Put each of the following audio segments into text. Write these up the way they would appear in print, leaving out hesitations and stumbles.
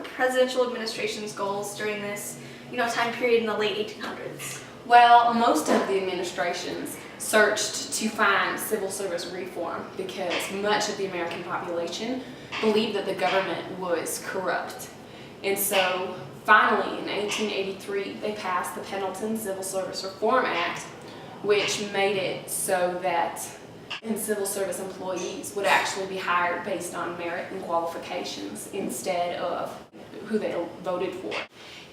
presidential administration's goals during this, time period in the late 1800s? Well, most of the administrations searched to find civil service reform because much of the American population believed that the government was corrupt. And so finally in 1883 they passed the Pendleton Civil Service Reform Act, which made it so that civil service employees would actually be hired based on merit and qualifications instead of who they voted for.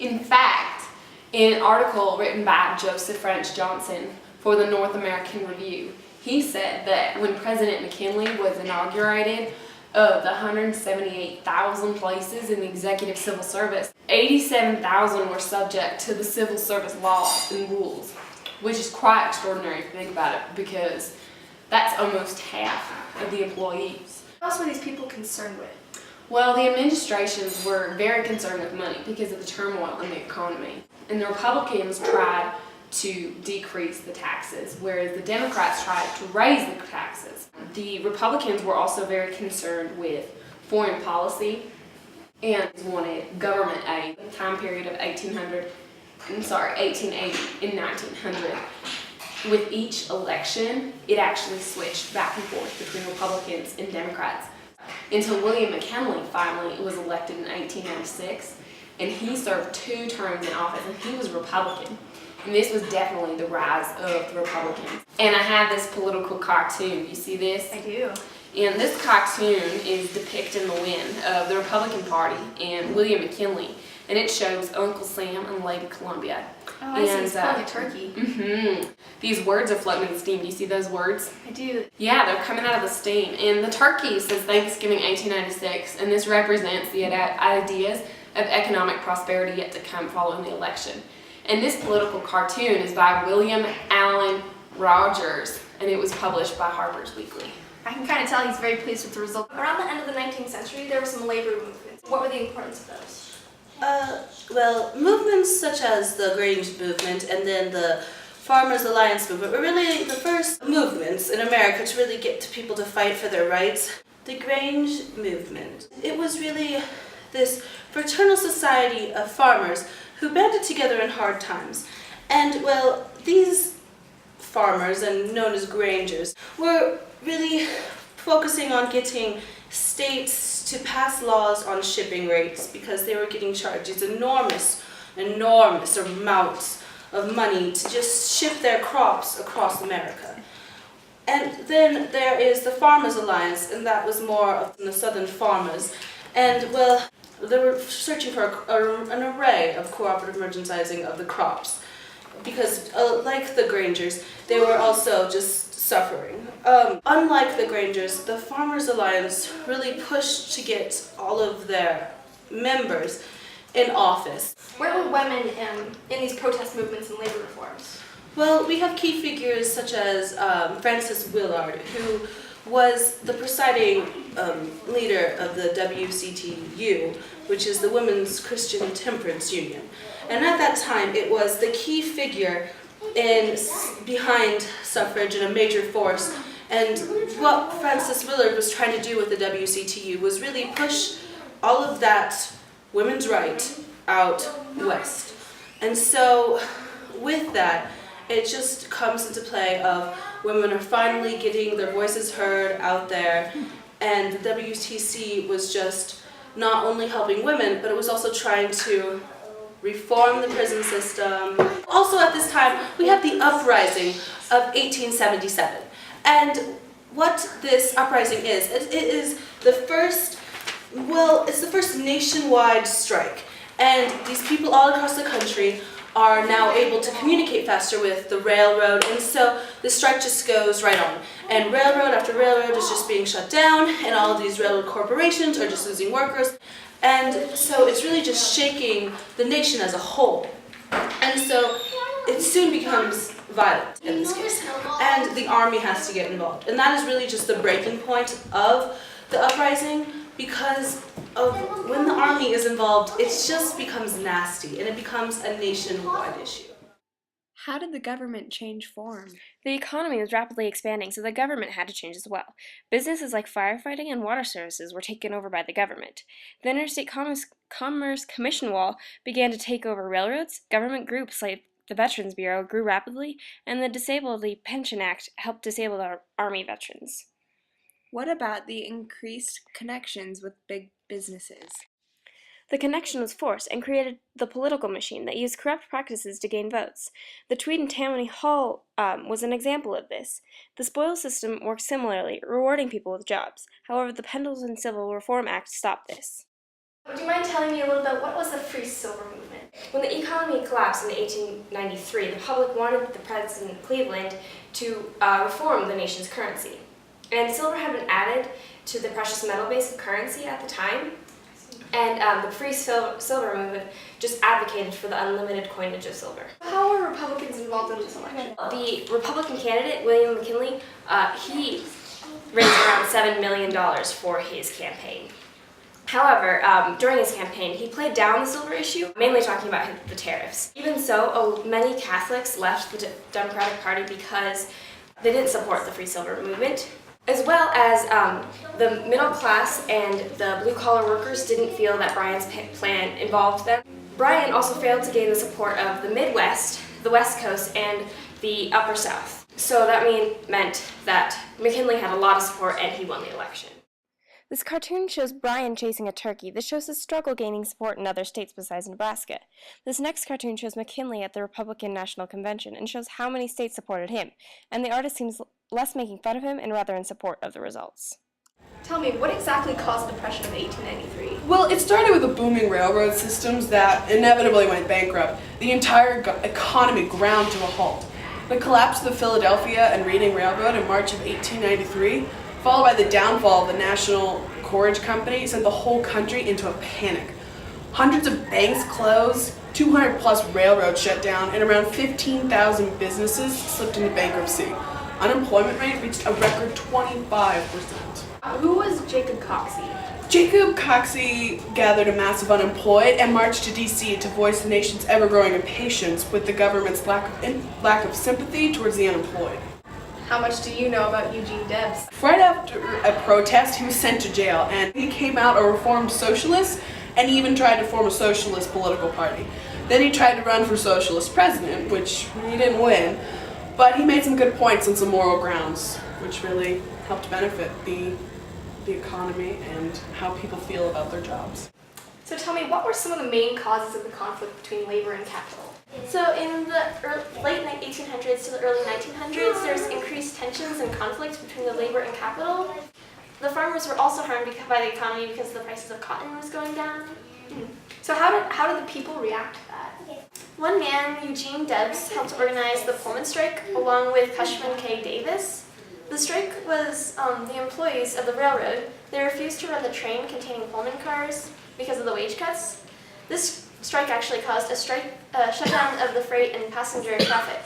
In fact, in an article written by Joseph French Johnson for the North American Review, he said that when President McKinley was inaugurated, of the 178,000 places in the executive civil service, 87,000 were subject to the civil service laws and rules, which is quite extraordinary if you think about it, because that's almost half of the employees. What else were these people concerned with? Well, the administrations were very concerned with money because of the turmoil in the economy. And the Republicans tried to decrease the taxes, whereas the Democrats tried to raise the taxes. The Republicans were also very concerned with foreign policy and wanted government aid. In the time period of 1880 and 1900. With each election, it actually switched back and forth between Republicans and Democrats until William McKinley finally was elected in 1896, and he served 2 terms in office, and he was Republican. And this was definitely the rise of the Republicans. And I have this political cartoon. You see this? I do. And this cartoon is depicting the win of the Republican Party and William McKinley. And it shows Uncle Sam and Lady Columbia. Oh, I see. It's pulling a turkey. These words are floating in steam. Do you see those words? I do. Yeah, they're coming out of the steam. And the turkey says Thanksgiving 1896, and this represents the ideas of economic prosperity yet to come following the election. And this political cartoon is by William Allen Rogers, and it was published by Harper's Weekly. I can kind of tell he's very pleased with the result. Around the end of the 19th century, there were some labor movements. What were the importance of those? Well, movements such as the Grange movement and then the Farmers Alliance movement were really the first movements in America to really get people to fight for their rights. The Grange movement, it was really this fraternal society of farmers who banded together in hard times. And, well, these farmers, and known as Grangers, were really focusing on getting states to pass laws on shipping rates because they were getting charged these enormous amounts of money to just ship their crops across America. And then there is the Farmers Alliance, and that was more of the southern farmers. And, well, they were searching for an array of cooperative merchandising of the crops because, like the Grangers, they were also just suffering. Unlike the Grangers, the Farmers Alliance really pushed to get all of their members in office. Where were women in these protest movements and labor reforms? Well, we have key figures such as Frances Willard, who was the presiding leader of the WCTU, which is the Women's Christian Temperance Union. And at that time, it was the key figure behind suffrage and a major force. And what Frances Willard was trying to do with the WCTU was really push all of that women's right out west. And so with that, it just comes into play of women are finally getting their voices heard out there, and the WTC was just not only helping women, but it was also trying to reform the prison system. Also at this time, we have the uprising of 1877. And what this uprising is, it is the first, well, it's the first nationwide strike. And these people all across the country are now able to communicate faster with the railroad, and so the strike just goes right on. And railroad after railroad is just being shut down, and all of these railroad corporations are just losing workers. And so it's really just shaking the nation as a whole. And so it soon becomes violent in this case. And the army has to get involved. And that is really just the breaking point of the uprising, because of when the army is involved, it just becomes nasty and it becomes a nationwide issue. How did the government change form? The economy was rapidly expanding, so the government had to change as well. Businesses like firefighting and water services were taken over by the government. The Interstate Commerce Commission wall began to take over railroads. Government groups like the Veterans Bureau grew rapidly, and the Disability Pension Act helped disabled Army veterans. What about the increased connections with big businesses? The connection was forced and created the political machine that used corrupt practices to gain votes. The Tweed and Tammany Hall was an example of this. The spoils system worked similarly, rewarding people with jobs. However, the Pendleton Civil Reform Act stopped this. Would you mind telling me a little bit what was the free silver movement? When the economy collapsed in 1893, the public wanted the President Cleveland to reform the nation's currency. And silver had been added to the precious metal base of currency at the time. And the free silver movement just advocated for the unlimited coinage of silver. How were Republicans involved in this election? The Republican candidate, William McKinley, he raised around $7 million for his campaign. However, during his campaign, he played down the silver issue, mainly talking about the tariffs. Even so, many Catholics left the Democratic Party because they didn't support the free silver movement, as well as the middle class and the blue-collar workers didn't feel that Bryan's plan involved them. Bryan also failed to gain the support of the Midwest, the West Coast, and the Upper South. So that meant that McKinley had a lot of support and he won the election. This cartoon shows Bryan chasing a turkey. This shows his struggle gaining support in other states besides Nebraska. This next cartoon shows McKinley at the Republican National Convention and shows how many states supported him, and the artist seems less making fun of him and rather in support of the results. Tell me, what exactly caused the Depression of 1893? Well, it started with the booming railroad systems that inevitably went bankrupt. The entire economy ground to a halt. The collapse of the Philadelphia and Reading Railroad in March of 1893, followed by the downfall of the National Courage Company, sent the whole country into a panic. Hundreds of banks closed, 200 plus railroads shut down, and around 15,000 businesses slipped into bankruptcy. Unemployment rate reached a record 25%. Who was Jacob Coxey? Jacob Coxey gathered a mass of unemployed and marched to D.C. to voice the nation's ever-growing impatience with the government's lack of sympathy towards the unemployed. How much do you know about Eugene Debs? Right after a protest, he was sent to jail, and he came out a reformed socialist, and he even tried to form a socialist political party. Then he tried to run for socialist president, which he didn't win, but he made some good points on some moral grounds, which really helped benefit the economy and how people feel about their jobs. So tell me, what were some of the main causes of the conflict between labor and capital? So in the late 1800s to the early 1900s, there's increased tensions and conflicts between the labor and capital. The farmers were also harmed by the economy because the prices of cotton was going down. So how did the people react to that? One man, Eugene Debs, helped organize the Pullman strike along with Cushman K. Davis. The strike was the employees of the railroad. They refused to run the train containing Pullman cars because of the wage cuts. This strike actually caused a shutdown of the freight and passenger traffic.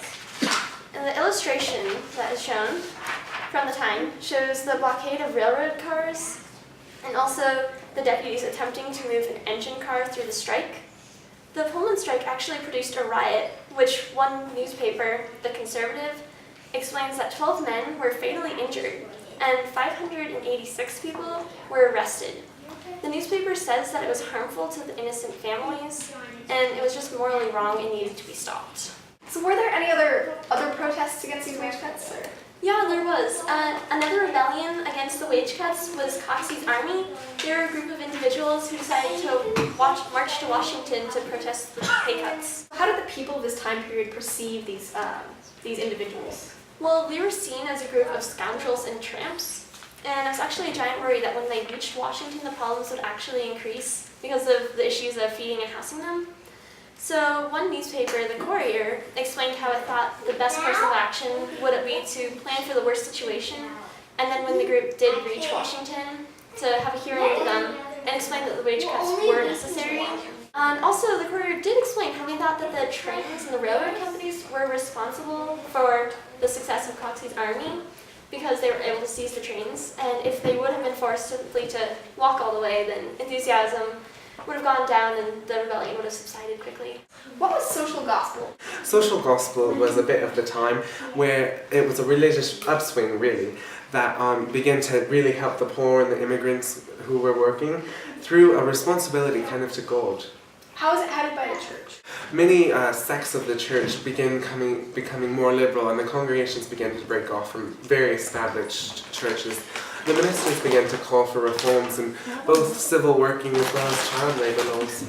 And the illustration that is shown from the time shows the blockade of railroad cars and also the deputies attempting to move an engine car through the strike. The Pullman strike actually produced a riot, which one newspaper, The Conservative, explains that 12 men were fatally injured and 586 people were arrested. The newspaper says that it was harmful to the innocent families and it was just morally wrong and needed to be stopped. So were there any other protests against these wage cuts? Or? Yeah, there was. Another rebellion against the wage cuts was Coxey's Army. They were a group of individuals who decided to march to Washington to protest the pay cuts. How did the people of this time period perceive these individuals? Well, they were seen as a group of scoundrels and tramps, and it was actually a giant worry that when they reached Washington, the problems would actually increase because of the issues of feeding and housing them. So one newspaper, The Courier, explained how it thought the best course of action would be to plan for the worst situation, and then when the group did reach Washington, to have a hearing with them and explain that the wage cuts were necessary. And also, The Courier did explain how they thought that the trains and the railroad companies were responsible for the success of Coxey's Army because they were able to seize the trains, and if they would have been forced simply to walk all the way, then enthusiasm would have gone down and the rebellion would have subsided quickly. What was social gospel? Social gospel was a bit of the time where it was a religious upswing, really, that began to really help the poor and the immigrants who were working through a responsibility kind of to God. How is it headed by the church? Many sects of the church began becoming more liberal, and the congregations began to break off from very established churches. The ministers began to call for reforms in both civil working as well as child labour laws.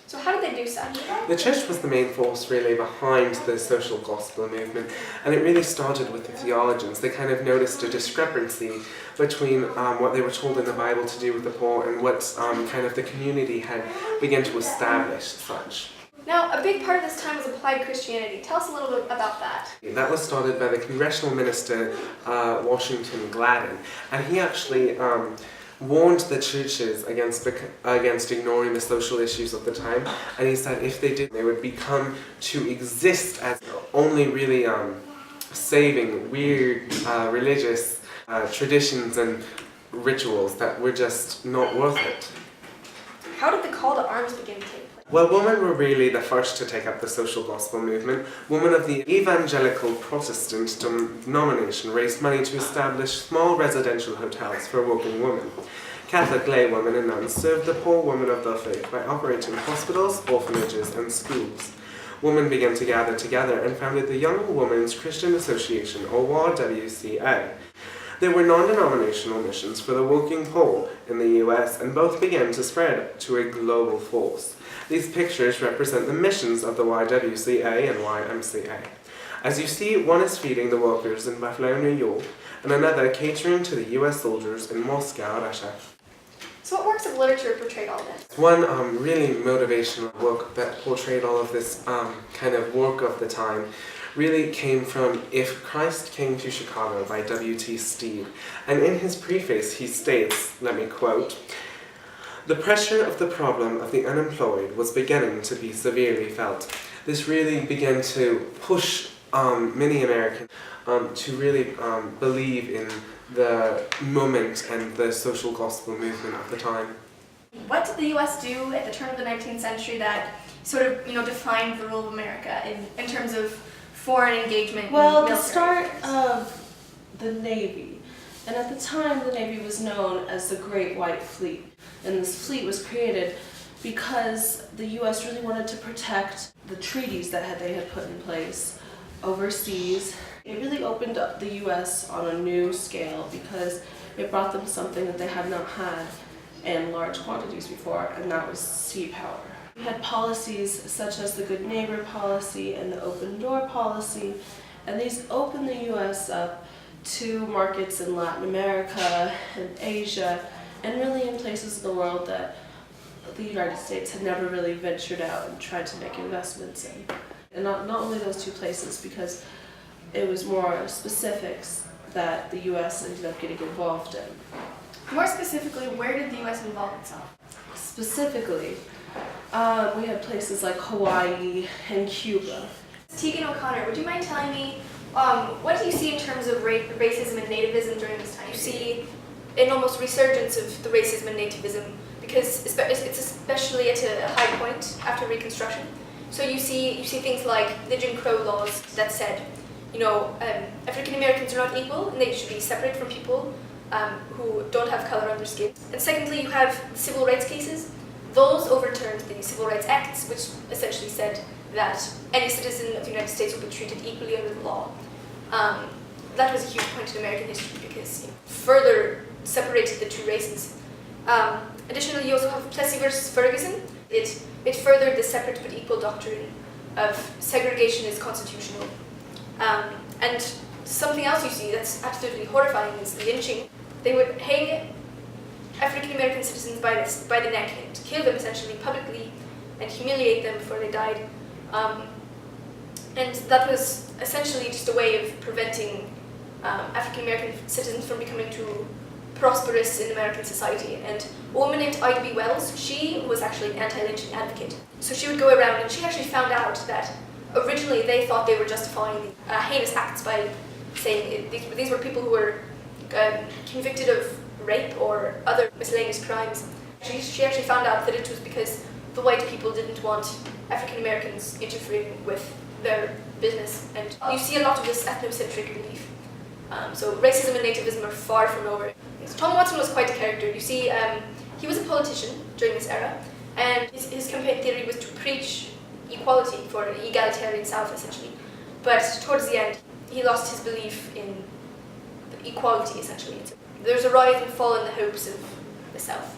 So how did they do such? The church was the main force really behind the social gospel movement, and it really started with the theologians. They kind of noticed a discrepancy between what they were told in the Bible to do with the poor and what kind of the community had begun to establish such. Now, a big part of this time was applied Christianity. Tell us a little bit about that. That was started by the congressional minister Washington Gladden, and he actually warned the churches against ignoring the social issues of the time, and he said if they did, they would become to exist as only really saving weird religious traditions and rituals that were just not worth it. How did the call to arms begin to take place? Well, women were really the first to take up the social gospel movement. Women of the evangelical Protestant denomination raised money to establish small residential hotels for working women. Catholic laywomen and nuns served the poor women of their faith by operating hospitals, orphanages, and schools. Women began to gather together and founded the Young Women's Christian Association, or YWCA. There were non-denominational missions for the working poor in the US, and both began to spread to a global force. These pictures represent the missions of the YWCA and YMCA. As you see, one is feeding the workers in Buffalo, New York, and another catering to the US soldiers in Moscow, Russia. So what works of literature portrayed all this? One really motivational work that portrayed all of this kind of work of the time really came from If Christ Came to Chicago by W.T. Stead. And in his preface he states, let me quote, "The pressure of the problem of the unemployed was beginning to be severely felt. This really began to push many Americans to really believe in the moment and the social gospel movement of the time." What did the U.S. do at the turn of the 19th century that sort of, defined the role of America in terms of foreign engagement? Well, and the military start affairs? of the Navy, and at the time the Navy was known as the Great White Fleet, and this fleet was created because the U.S. really wanted to protect the treaties that they had put in place overseas. It really opened up the U.S. on a new scale because it brought them something that they had not had in large quantities before, and that was sea power. We had policies such as the Good Neighbor policy and the Open Door policy, and these opened the U.S. up to markets in Latin America and Asia, and really in places in the world that the United States had never really ventured out and tried to make investments in. And not only those two places, because it was more specifics that the U.S. ended up getting involved in. More specifically, where did the U.S. involve itself? Specifically, we had places like Hawaii and Cuba. Tegan O'Connor, would you mind telling me what do you see in terms of racism and nativism during this time? You see an almost resurgence of the racism and nativism because it's especially at a high point after Reconstruction. So you see things like the Jim Crow laws that said, African Americans are not equal and they should be separate from people who don't have color on their skin. And secondly, you have the civil rights cases. Those overturned the Civil Rights Acts, which essentially said that any citizen of the United States would be treated equally under the law. That was a huge point in American history because it further separated the two races. Additionally, you also have Plessy versus Ferguson. It furthered the separate but equal doctrine of segregation is constitutional. And something else you see that's absolutely horrifying is lynching. They would hang African American citizens by the neck and kill them essentially publicly and humiliate them before they died. And that was essentially just a way of preventing African American citizens from becoming too prosperous in American society. And a woman named Ida B. Wells, she was actually an anti-lynching advocate. So she would go around and she actually found out that originally they thought they were justifying heinous acts by saying these were people who were convicted of rape or other miscellaneous crimes. She actually found out that it was because the white people didn't want African Americans interfering with their business, and you see a lot of this ethnocentric belief. So racism and nativism are far from over. So Tom Watson was quite a character. You see, he was a politician during this era, and his campaign theory was to preach equality for an egalitarian South, essentially. But towards the end, he lost his belief in equality, essentially. So there's a rise and fall in the hopes of the South.